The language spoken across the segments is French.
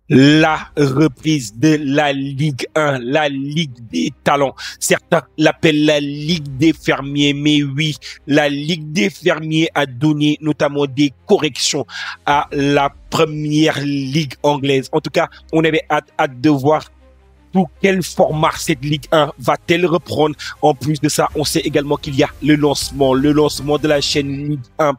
La reprise de la Ligue 1, la Ligue des talents. Certains l'appellent la Ligue des fermiers, mais oui, la Ligue des fermiers a donné notamment des corrections à la première Ligue anglaise. En tout cas, on avait hâte de voir sous quel format cette Ligue 1 va-t-elle reprendre. En plus de ça, on sait également qu'il y a le lancement de la chaîne Ligue 1+.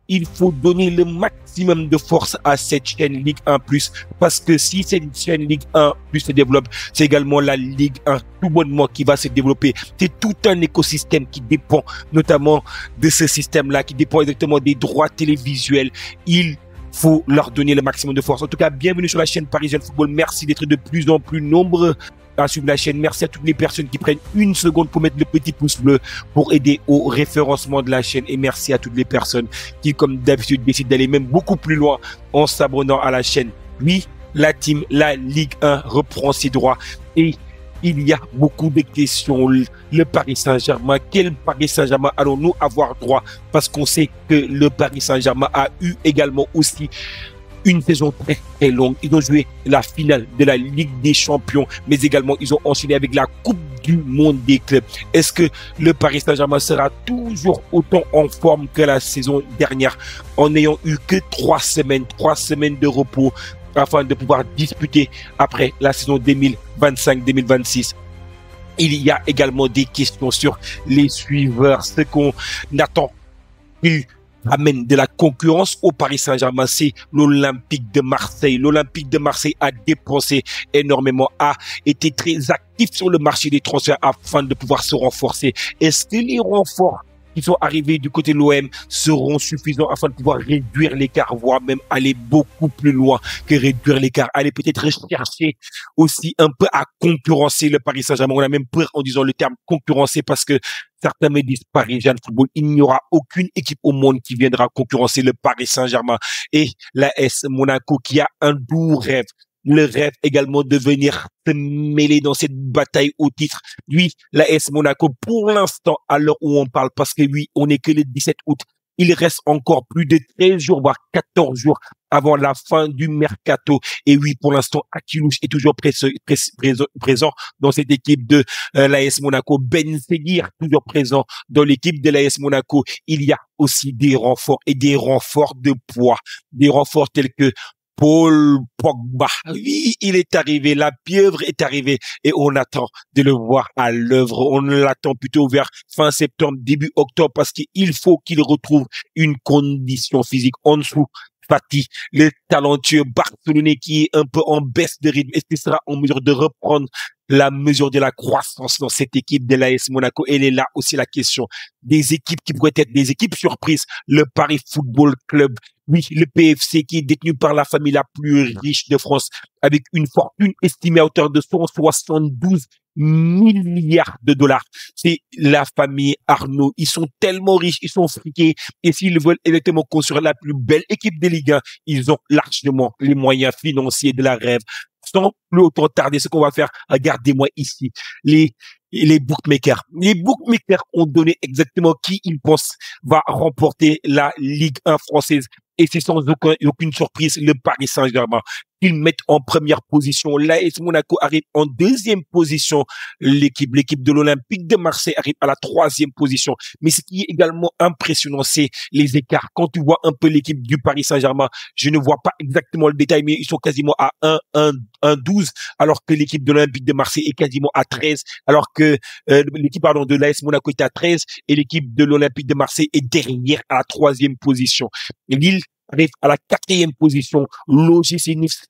Il faut donner le maximum de force à cette chaîne Ligue 1+, parce que si cette chaîne Ligue 1+ se développe, c'est également la Ligue 1 tout bonnement qui va se développer. C'est tout un écosystème qui dépend notamment de ce système-là, qui dépend exactement des droits télévisuels. Il faut leur donner le maximum de force. En tout cas, bienvenue sur la chaîne Parisienne Football. Merci d'être de plus en plus nombreux à suivre la chaîne. Merci à toutes les personnes qui prennent une seconde pour mettre le petit pouce bleu pour aider au référencement de la chaîne. Et merci à toutes les personnes qui, comme d'habitude, décident d'aller même beaucoup plus loin en s'abonnant à la chaîne. Oui, la Ligue 1 reprend ses droits et il y a beaucoup de questions. Le Paris Saint-Germain, quel Paris Saint-Germain allons-nous avoir droit? Parce qu'on sait que le Paris Saint-Germain a eu également aussi une saison très très longue. Ils ont joué la finale de la Ligue des Champions, mais également ils ont enchaîné avec la Coupe du Monde des clubs. Est-ce que le Paris Saint-Germain sera toujours autant en forme que la saison dernière, en n'ayant eu que 3 semaines de repos afin de pouvoir disputer après la saison 2025-2026? Il y a également des questions sur les suiveurs, ce qu'on attend qu'ils amène de la concurrence au Paris Saint-Germain, c'est l'Olympique de Marseille. L'Olympique de Marseille a dépensé énormément, a été très actif sur le marché des transferts afin de pouvoir se renforcer. Est-ce que les renforts qui sont arrivés du côté de l'OM seront suffisants afin de pouvoir réduire l'écart, voire même aller beaucoup plus loin que réduire l'écart, aller peut-être rechercher aussi un peu à concurrencer le Paris Saint-Germain? On a même peur en disant le terme concurrencer parce que certains me disent Parisien Football, il n'y aura aucune équipe au monde qui viendra concurrencer le Paris Saint-Germain et l'AS Monaco qui a un doux rêve. Le rêve également de venir se mêler dans cette bataille au titre. Oui, l'AS Monaco, pour l'instant, à l'heure où on parle, parce que oui, on n'est que le 17 août, il reste encore plus de 13 jours, voire 14 jours avant la fin du mercato. Et oui, pour l'instant, Akilouche est toujours présent dans cette équipe de l'AS Monaco. Ben Seguir, toujours présent dans l'équipe de l'AS Monaco. Il y a aussi des renforts et des renforts de poids. Des renforts tels que Paul Pogba. Oui, il est arrivé, la pieuvre est arrivée et on attend de le voir à l'œuvre. On l'attend plutôt vers fin septembre, début octobre parce qu'il faut qu'il retrouve une condition physique en dessous. Fati, le talentueux Barcelonais qui est un peu en baisse de rythme, est-ce qu'il sera en mesure de reprendre la mesure de la croissance dans cette équipe de l'AS Monaco? Elle est là aussi la question des équipes qui pourraient être des équipes surprises. Le Paris Football Club, oui, le PFC qui est détenu par la famille la plus riche de France avec une fortune estimée à hauteur de 172 milliards de dollars. C'est la famille Arnaud. Ils sont tellement riches, ils sont friqués. Et s'ils veulent exactement construire la plus belle équipe de Ligue 1, ils ont largement les moyens financiers de la rêve. Sans plus autant tarder, ce qu'on va faire, regardez-moi ici, les bookmakers. Les bookmakers ont donné exactement qui ils pensent va remporter la Ligue 1 française. Et c'est sans aucune surprise le Paris Saint-Germain. Ils mettent en première position. L'AS Monaco arrive en deuxième position. L'équipe de l'Olympique de Marseille arrive à la troisième position. Mais ce qui est également impressionnant, c'est les écarts. Quand tu vois un peu l'équipe du Paris Saint-Germain, je ne vois pas exactement le détail, mais ils sont quasiment à 12, alors que l'équipe de l'Olympique de Marseille est quasiment à 13, alors que l'équipe de l'AS Monaco est à 13 et l'équipe de l'Olympique de Marseille est derrière à la troisième position. Lille arrive à la quatrième position, l'OGC Nice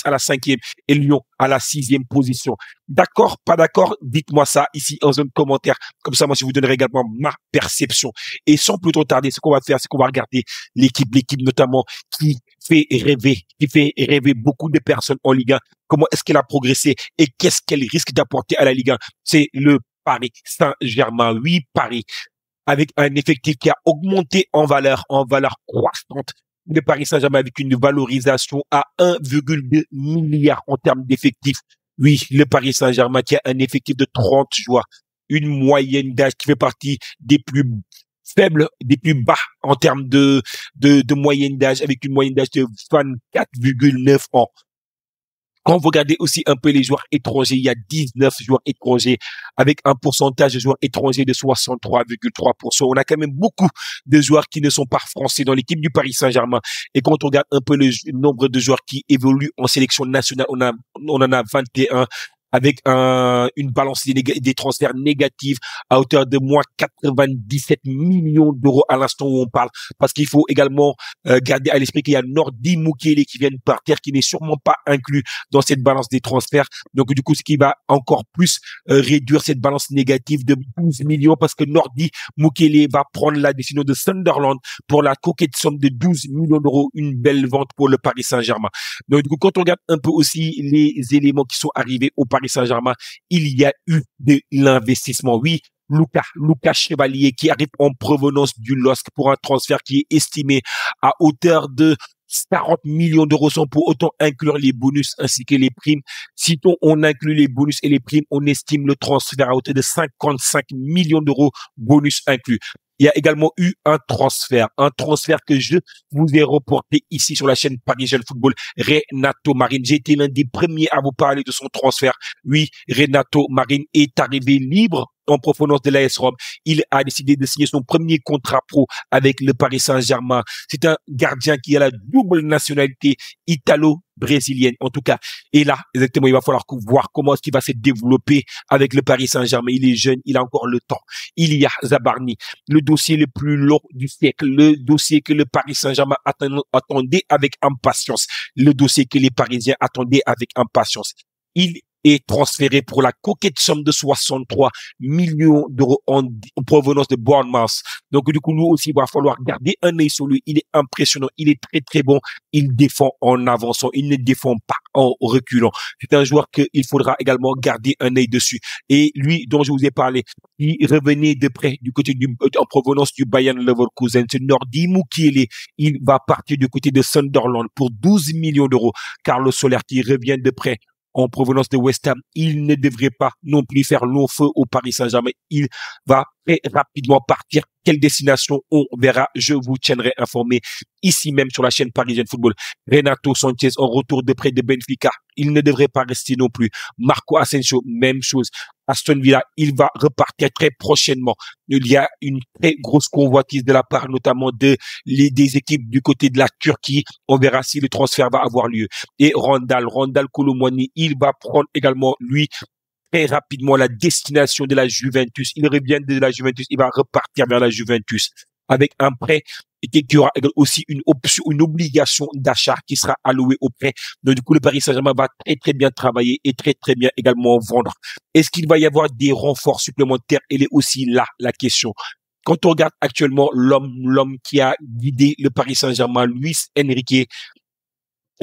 à la cinquième et Lyon à la sixième position. D'accord, pas d'accord? Dites-moi ça ici en zone commentaire. Comme ça, moi, je vous donnerai également ma perception. Et sans plus trop tarder, ce qu'on va faire, c'est qu'on va regarder l'équipe notamment qui fait rêver beaucoup de personnes en Ligue 1. Comment est-ce qu'elle a progressé et qu'est-ce qu'elle risque d'apporter à la Ligue 1? C'est le Paris Saint-Germain. Oui, Paris, avec un effectif qui a augmenté en valeur croissante. Le Paris Saint-Germain avec une valorisation à 1,2 milliard en termes d'effectifs. Oui, le Paris Saint-Germain qui a un effectif de 30 joueurs, une moyenne d'âge qui fait partie des plus faibles, des plus bas en termes de moyenne d'âge, avec une moyenne d'âge de 24,9 ans. Quand vous regardez aussi un peu les joueurs étrangers, il y a 19 joueurs étrangers avec un pourcentage de joueurs étrangers de 63,3%. On a quand même beaucoup de joueurs qui ne sont pas français dans l'équipe du Paris Saint-Germain. Et quand on regarde un peu le nombre de joueurs qui évoluent en sélection nationale, on en a 21 avec une balance des transferts négatifs à hauteur de moins 97 millions d'euros à l'instant où on parle. Parce qu'il faut également garder à l'esprit qu'il y a Nordi Mukele qui vient de partir, qui n'est sûrement pas inclus dans cette balance des transferts. Donc du coup, ce qui va encore plus réduire cette balance négative de 12 millions parce que Nordi Mukele va prendre la décision de Sunderland pour la coquette somme de 12 millions d'euros, une belle vente pour le Paris Saint-Germain. Donc du coup, quand on regarde un peu aussi les éléments qui sont arrivés au Paris Saint-Germain, il y a eu de l'investissement. Oui, Lucas Chevalier qui arrive en provenance du LOSC pour un transfert qui est estimé à hauteur de 40 millions d'euros sans pour autant inclure les bonus ainsi que les primes. Si on inclut les bonus et les primes, on estime le transfert à hauteur de 55 millions d'euros, bonus inclus. Il y a également eu un transfert que je vous ai reporté ici sur la chaîne Parisienne Football, Renato Marine. J'ai été l'un des premiers à vous parler de son transfert. Oui, Renato Marine est arrivé libre en provenance de l'AS Rome. Il a décidé de signer son premier contrat pro avec le Paris Saint-Germain. C'est un gardien qui a la double nationalité italo-brésilienne, en tout cas. Et là, exactement, il va falloir voir comment est-ce qu'il va se développer avec le Paris Saint-Germain. Il est jeune, il a encore le temps. Il y a Zabarni, le dossier le plus long du siècle, le dossier que le Paris Saint-Germain attendait avec impatience, le dossier que les Parisiens attendaient avec impatience. Il est transféré pour la coquette somme de 63 millions d'euros en provenance de Bournemouth. Donc, du coup, nous aussi, il va falloir garder un œil sur lui. Il est impressionnant. Il est très, très bon. Il défend en avançant. Il ne défend pas en reculant. C'est un joueur qu'il faudra également garder un œil dessus. Et lui, dont je vous ai parlé, il revenait de près du côté en provenance du Bayern Leverkusen. C'est Nordi Mukele. Il va partir du côté de Sunderland pour 12 millions d'euros. Carlos Soler qui revient de près en provenance de West Ham, il ne devrait pas non plus faire long feu au Paris Saint-Germain. Il va très rapidement partir. Quelle destination? On verra. Je vous tiendrai informé ici même sur la chaîne Parisienne Football. Renato Sanchez en retour de près de Benfica. Il ne devrait pas rester non plus. Marco Asensio, même chose. Aston Villa, il va repartir très prochainement. Il y a une très grosse convoitise de la part notamment des équipes du côté de la Turquie. On verra si le transfert va avoir lieu. Et Randal Kolo Muani, il va prendre également, lui, très rapidement la destination de la Juventus. Il revient de la Juventus, il va repartir vers la Juventus avec un prêt et qui aura aussi une option, une obligation d'achat qui sera allouée au prêt. Donc, du coup, le Paris Saint-Germain va très, très bien travailler et très, très bien également vendre. Est-ce qu'il va y avoir des renforts supplémentaires? Elle est aussi là, la question. Quand on regarde actuellement l'homme qui a guidé le Paris Saint-Germain, Luis Enrique,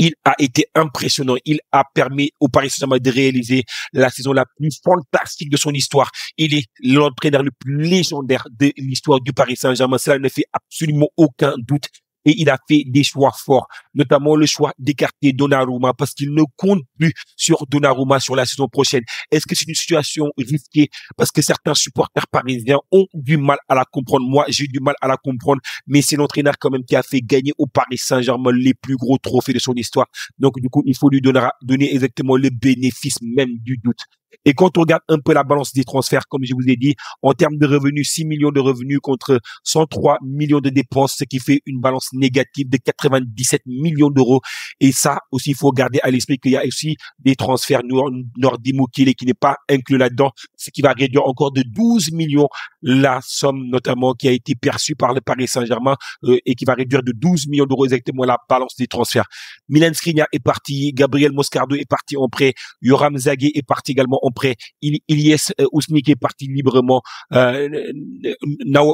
il a été impressionnant. Il a permis au Paris Saint-Germain de réaliser la saison la plus fantastique de son histoire. Il est l'entraîneur le plus légendaire de l'histoire du Paris Saint-Germain. Cela ne fait absolument aucun doute. Et il a fait des choix forts, notamment le choix d'écarter Donnarumma parce qu'il ne compte plus sur Donnarumma sur la saison prochaine. Est-ce que c'est une situation risquée? Parce que certains supporters parisiens ont du mal à la comprendre. Moi, j'ai du mal à la comprendre, mais c'est l'entraîneur quand même qui a fait gagner au Paris Saint-Germain les plus gros trophées de son histoire. Donc, du coup, il faut lui donner exactement le bénéfice même du doute. Et quand on regarde un peu la balance des transferts, comme je vous ai dit, en termes de revenus, 6 millions de revenus contre 103 millions de dépenses, ce qui fait une balance négative de 97 millions d'euros. Et ça aussi, il faut garder à l'esprit qu'il y a aussi des transferts Nordi Mukele qui n'est pas inclus là-dedans, ce qui va réduire encore de 12 millions la somme notamment qui a été perçue par le Paris Saint-Germain et qui va réduire de 12 millions d'euros exactement la balance des transferts. Milan Skriniar est parti, Gabriel Moscardo est parti en prêt, Yoram Zagué est parti également en prêt, Ilyes Ousnik est parti librement,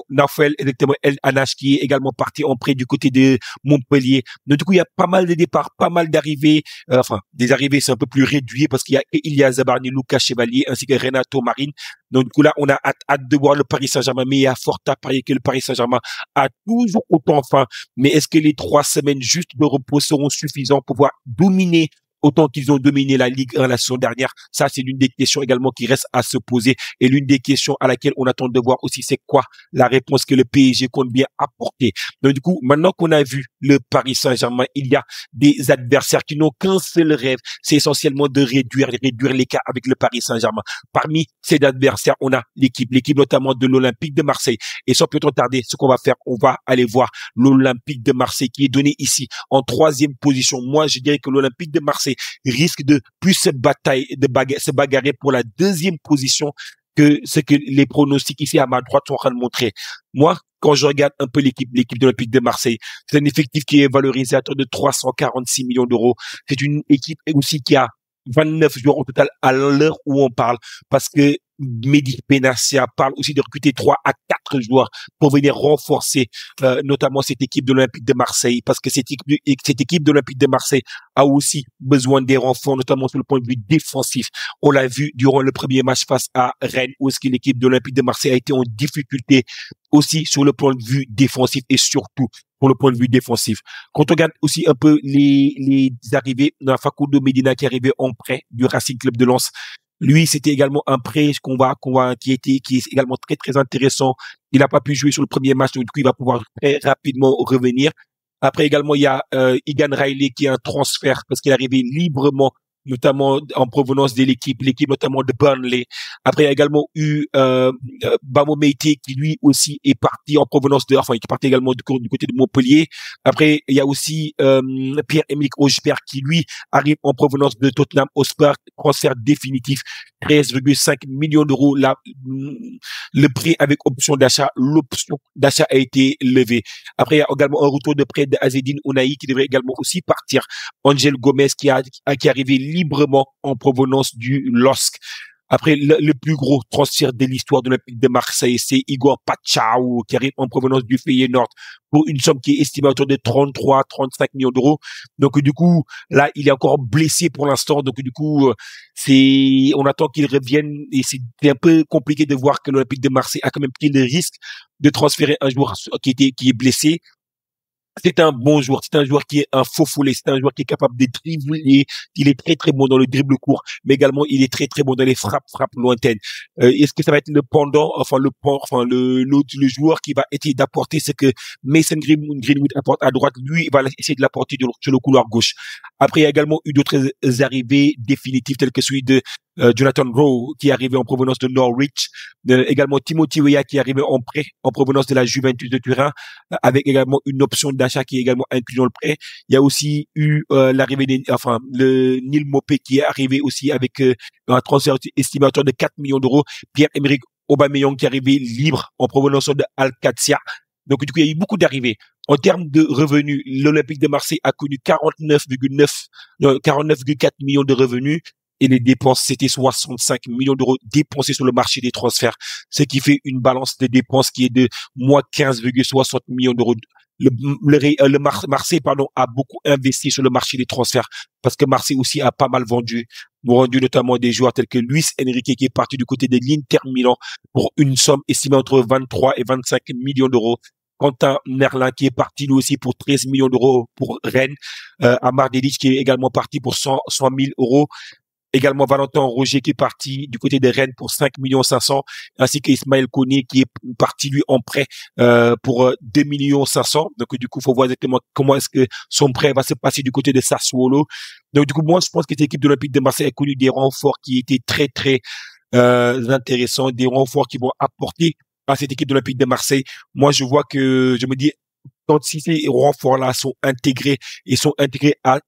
Naufel exactement El Anache qui est également parti en prêt du côté de Montpellier. Donc du coup il y a pas mal de départs, pas mal d'arrivées, enfin des arrivées c'est un peu plus réduit parce qu'il y a Ilia Zabarni, Lucas Chevalier ainsi que Renato Marine. Donc du coup là on a hâte de voir le Paris Saint-Germain, mais il y a fort à parier que le Paris Saint-Germain a toujours autant faim. Mais est-ce que les 3 semaines juste de repos seront suffisants pour pouvoir dominer autant qu'ils ont dominé la Ligue 1 la saison dernière. Ça, c'est l'une des questions également qui reste à se poser et l'une des questions à laquelle on attend de voir aussi, c'est quoi la réponse que le PSG compte bien apporter. Donc, du coup, maintenant qu'on a vu le Paris Saint-Germain, il y a des adversaires qui n'ont qu'un seul rêve, c'est essentiellement de réduire l'écart avec le Paris Saint-Germain. Parmi ces adversaires, on a l'équipe notamment de l'Olympique de Marseille. Et sans plus tarder, ce qu'on va faire, on va aller voir l'Olympique de Marseille qui est donné ici en 3e position. Moi, je dirais que l'Olympique de Marseille risque de plus se bagarrer pour la 2e position que ce que les pronostics ici à ma droite sont en train de montrer. Moi, quand je regarde un peu l'équipe de l'Olympique de Marseille, c'est un effectif qui est valorisé à hauteur de 346 millions d'euros. C'est une équipe aussi qui a 29 joueurs au total à l'heure où on parle, parce que Mehdi Benassia parle aussi de recruter 3 à 4 joueurs pour venir renforcer notamment cette équipe de l'Olympique de Marseille, parce que cette équipe de l'Olympique de Marseille a aussi besoin des renforts, notamment sur le point de vue défensif. On l'a vu durant le premier match face à Rennes, où est-ce que l'équipe de l'Olympique de Marseille a été en difficulté aussi sur le plan de vue défensif et surtout pour le point de vue défensif. Quand on regarde aussi un peu les arrivées, on a Facundo Medina qui est arrivé en prêt du Racing Club de Lens. Lui, c'était également un prêt qui est également très, très intéressant. Il n'a pas pu jouer sur le premier match, donc du coup, il va pouvoir très rapidement revenir. Après, également, il y a Egan Riley qui est un transfert parce qu'il est arrivé librement, notamment en provenance de l'équipe notamment de Burnley. Après, il y a également eu Bamo Meite qui lui aussi est parti en provenance qui est parti également du côté de Montpellier. Après, il y a aussi Pierre-Emerick Hochberg qui lui arrive en provenance de Tottenham Hotspur, transfert définitif, 13,5 millions d'euros. Là, le prix avec option d'achat, l'option d'achat a été levée. Après, il y a également un retour de prêt d'Azedine Ounahi qui devrait également aussi partir. Angel Gomez qui est arrivé librement en provenance du LOSC. Après, le plus gros transfert de l'histoire de l'Olympique de Marseille, c'est Igor Pachaou qui arrive en provenance du Feyenoord pour une somme qui est estimée autour de 33-35 millions d'euros. Donc, du coup, là, il est encore blessé pour l'instant. Donc, du coup, on attend qu'il revienne et c'est un peu compliqué de voir que l'Olympique de Marseille a quand même pris le risque de transférer un joueur qui est blessé. C'est un bon joueur, c'est un joueur qui est un faux follet, c'est un joueur qui est capable de dribbler, il est très très bon dans le dribble court, mais également il est très très bon dans les frappes lointaines. Est-ce que ça va être le pendant, le joueur qui va essayer d'apporter ce que Mason Greenwood apporte à droite, lui il va essayer de l'apporter sur le couloir gauche. Après il y a également eu d'autres arrivées définitives telles que celui de Jonathan Rowe qui est arrivé en provenance de Norwich, également Timothy Weah qui est arrivé en prêt en provenance de la Juventus de Turin, avec également une option d'achat qui est également inclus dans le prêt. Il y a aussi eu l'arrivée le Neil Mopé qui est arrivé aussi avec un transfert estimateur de 4 millions d'euros. Pierre-Emerick Aubameyang qui est arrivé libre en provenance de Al-Qadsia. Donc du coup il y a eu beaucoup d'arrivées. En termes de revenus, l'Olympique de Marseille a connu 49,4 millions de revenus. Et les dépenses, c'était 65 millions d'euros dépensés sur le marché des transferts, ce qui fait une balance de dépenses qui est de moins 15,60 millions d'euros. Marseille, a beaucoup investi sur le marché des transferts parce que Marseille aussi a pas mal vendu notamment des joueurs tels que Luis Enrique qui est parti du côté de l'Inter Milan pour une somme estimée entre 23 et 25 millions d'euros. Quentin Merlin qui est parti lui aussi pour 13 millions d'euros pour Rennes. Amar Dedic qui est également parti pour 100 000 euros. Également Valentin Roger qui est parti du côté de Rennes pour 5 millions 500, ainsi qu'Ismaël Koné qui est parti lui en prêt pour 2 millions 500. Donc du coup, faut voir exactement comment est-ce que son prêt va se passer du côté de Sassuolo. Donc du coup, moi je pense que cette équipe de l'Olympique de Marseille a connu des renforts qui étaient très très intéressants, des renforts qui vont apporter à cette équipe de l'Olympique de Marseille. Moi je vois que je me dis quand si ces renforts-là sont intégrés à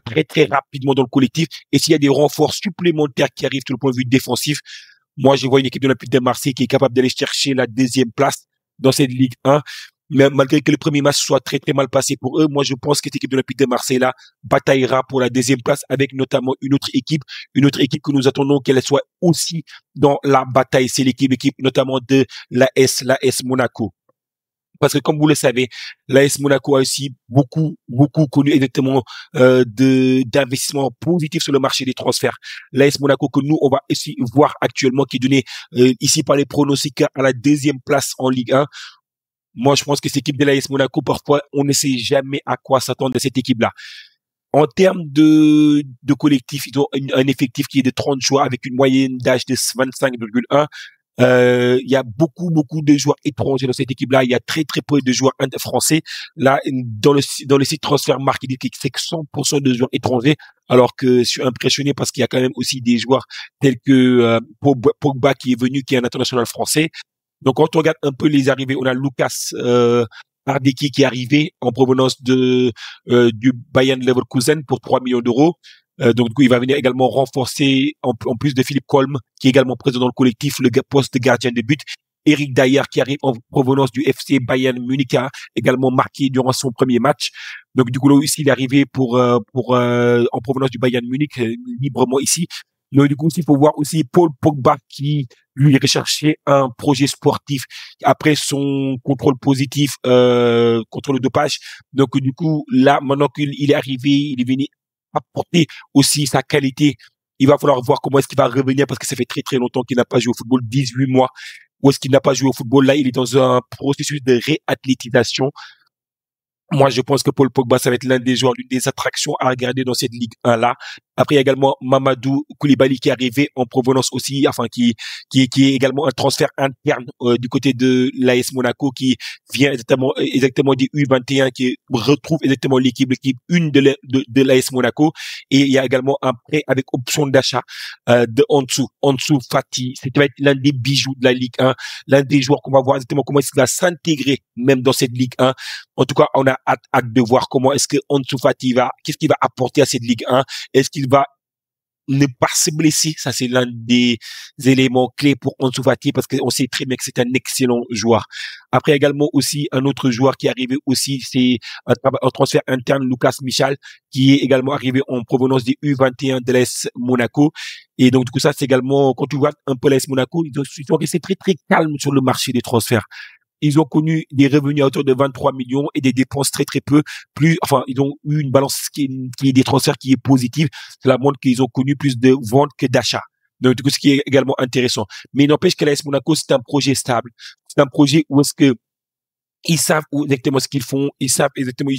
très très rapidement dans le collectif, et s'il y a des renforts supplémentaires qui arrivent sur le point de vue défensif, moi je vois une équipe de l'Olympique de Marseille qui est capable d'aller chercher la 2e place dans cette Ligue 1. Mais malgré que le premier match soit très très mal passé pour eux, moi je pense que cette équipe de l'Olympique de Marseille là bataillera pour la 2e place avec notamment une autre équipe que nous attendons qu'elle soit aussi dans la bataille. C'est l'équipe notamment de l'AS Monaco. Parce que comme vous le savez, l'AS Monaco a aussi beaucoup connu exactement d'investissements positifs sur le marché des transferts. L'AS Monaco que nous on va aussi voir actuellement qui est donné ici par les pronostics à la 2e place en Ligue 1. Moi je pense que cette équipe de l'AS Monaco, parfois on ne sait jamais à quoi s'attendre de cette équipe-là. En termes de collectif, ils ont un effectif qui est de 30 joueurs avec une moyenne d'âge de 25,1. Il y a beaucoup de joueurs étrangers dans cette équipe-là. Il y a très peu de joueurs français. Là, dans le site Transfermarkt, il dit que c'est que 100% de joueurs étrangers, alors que je suis impressionné parce qu'il y a quand même aussi des joueurs tels que Pogba qui est venu, qui est un international français. Donc quand on regarde un peu les arrivées, on a Lucas Hardeki qui est arrivé en provenance du Bayern Leverkusen pour 3 millions d'euros. Donc du coup, il va venir également renforcer, en plus de Philippe Colm, qui est également présent dans le collectif, le poste de gardien de but. Eric Dyer, qui arrive en provenance du FC Bayern Munich, a également marqué durant son premier match. Donc du coup, là aussi, il est arrivé en provenance du Bayern Munich, librement ici. Donc du coup, il faut voir aussi Paul Pogba qui lui recherchait un projet sportif après son contrôle positif contre le dopage. Donc du coup, là, maintenant qu'il est arrivé, il est venu apporter aussi sa qualité. Il va falloir voir comment est-ce qu'il va revenir parce que ça fait très longtemps qu'il n'a pas joué au football, 18 mois. Où est-ce qu'il n'a pas joué au football? Là, il est dans un processus de réathlétisation. Moi, je pense que Paul Pogba, ça va être l'une des attractions à regarder dans cette Ligue 1-là. Après, il y a également Mamadou Koulibaly qui est arrivé en provenance aussi, enfin, qui est également un transfert interne du côté de l'AS Monaco, qui vient exactement du U21, qui retrouve exactement l'équipe 1 de l'AS Monaco. Et il y a également un prêt avec option d'achat de Ansu Fati. Ça va être l'un des bijoux de la Ligue 1, l'un des joueurs qu'on va voir exactement comment est-ce qu'il va s'intégrer même dans cette Ligue 1. En tout cas, on a hâte de voir comment est-ce que Ansu Fati qu'est-ce qu'il va apporter à cette Ligue 1. Est-ce qu'il va ne pas se blesser? Ça, c'est l'un des éléments clés pour Ansu Fati parce qu'on sait très bien que c'est un excellent joueur. Après, également aussi un autre joueur qui est arrivé aussi, c'est un transfert interne, Lucas Michel, qui est également arrivé en provenance des U21 de l'AS Monaco. Et donc, du coup, ça, c'est également, quand tu vois un peu l'AS Monaco, ils sont restés très calmes sur le marché des transferts. Ils ont connu des revenus à hauteur de 23 millions et des dépenses très peu. Ils ont eu une balance qui est des transferts qui est positive. Cela montre qu'ils ont connu plus de ventes que d'achats. Donc, du coup, ce qui est également intéressant. Mais il n'empêche que l'AS Monaco, c'est un projet stable. C'est un projet où est-ce que ils savent exactement ce qu'ils font, ils savent exactement,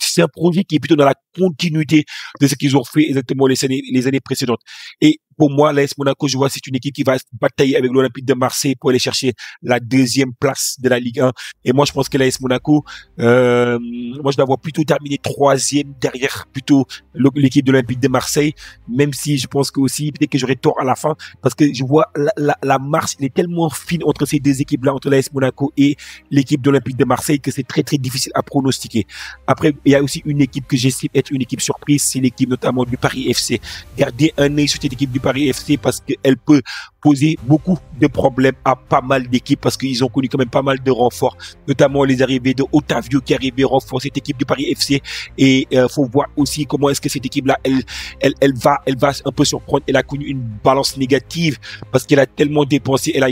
c'est un projet qui est plutôt dans la continuité de ce qu'ils ont fait exactement les années précédentes. Et pour moi, l'AS Monaco, je vois, c'est une équipe qui va batailler avec l'Olympique de Marseille pour aller chercher la 2e place de la Ligue 1. Et moi, je pense que l'AS Monaco, moi, je la vois plutôt terminer 3e derrière plutôt l'équipe de l'Olympique de Marseille, même si je pense que aussi, peut-être que j'aurai tort à la fin, parce que je vois la marche, elle est tellement fine entre ces deux équipes-là, entre l'AS Monaco et l'équipe de l'Olympique de Marseille, que c'est très difficile à pronostiquer. Après, il y a aussi une équipe que j'estime être une équipe surprise, c'est l'équipe notamment du Paris FC. Gardez un œil sur cette équipe du Paris FC parce qu'elle peut poser beaucoup de problèmes à pas mal d'équipes parce qu'ils ont connu quand même pas mal de renforts, notamment les arrivées de Otavio qui est arrivé renforcer cette équipe du Paris FC. Et faut voir aussi comment est-ce que cette équipe-là, elle va un peu surprendre. Elle a connu une balance négative parce qu'elle a tellement dépensé. Elle a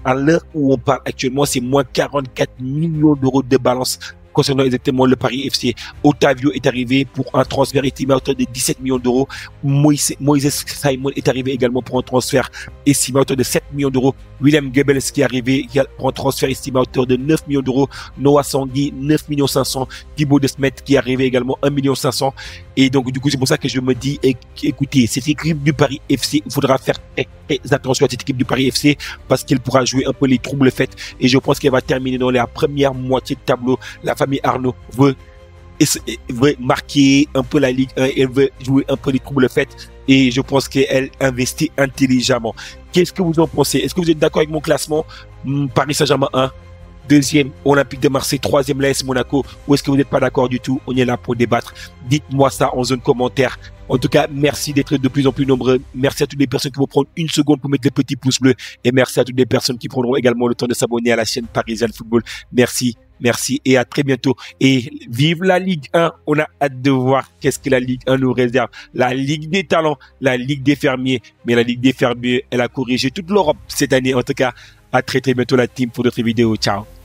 à l'heure où on parle actuellement, c'est moins 44 millions d'euros de balance concernant exactement le Paris FC. Otavio est arrivé pour un transfert estimé à hauteur de 17 millions d'euros. Moïse Simon est arrivé également pour un transfert estimé à hauteur de 7 millions d'euros. William Goebbels qui est arrivé pour un transfert estimé à hauteur de 9 millions d'euros. Noah Sangui, 9 millions 500. Thibaut Desmet qui est arrivé également 1 million 500. Et donc, du coup, c'est pour ça que je me dis, écoutez, cette équipe du Paris FC, il faudra faire très attention à cette équipe du Paris FC parce qu'elle pourra jouer un peu les troubles faits. Et je pense qu'elle va terminer dans la première moitié de tableau. La famille Arnaud veut marquer un peu la Ligue 1, elle veut jouer un peu les troubles faits et je pense qu'elle investit intelligemment. Qu'est-ce que vous en pensez? Est-ce que vous êtes d'accord avec mon classement? Paris Saint-Germain 1, 2e Olympique de Marseille, 3e l'AS Monaco, ou est-ce que vous n'êtes pas d'accord du tout? On est là pour débattre. Dites-moi ça en zone commentaire. En tout cas, merci d'être de plus en plus nombreux. Merci à toutes les personnes qui vont prendre une seconde pour mettre le petit pouce bleu. Et merci à toutes les personnes qui prendront également le temps de s'abonner à la chaîne Parisian Football. Merci et à très bientôt. Et vive la Ligue 1. On a hâte de voir qu'est-ce que la Ligue 1 nous réserve. La Ligue des talents, la Ligue des fermiers. Mais la Ligue des fermiers, elle a corrigé toute l'Europe cette année. En tout cas, à très bientôt la team pour d'autres vidéos. Ciao.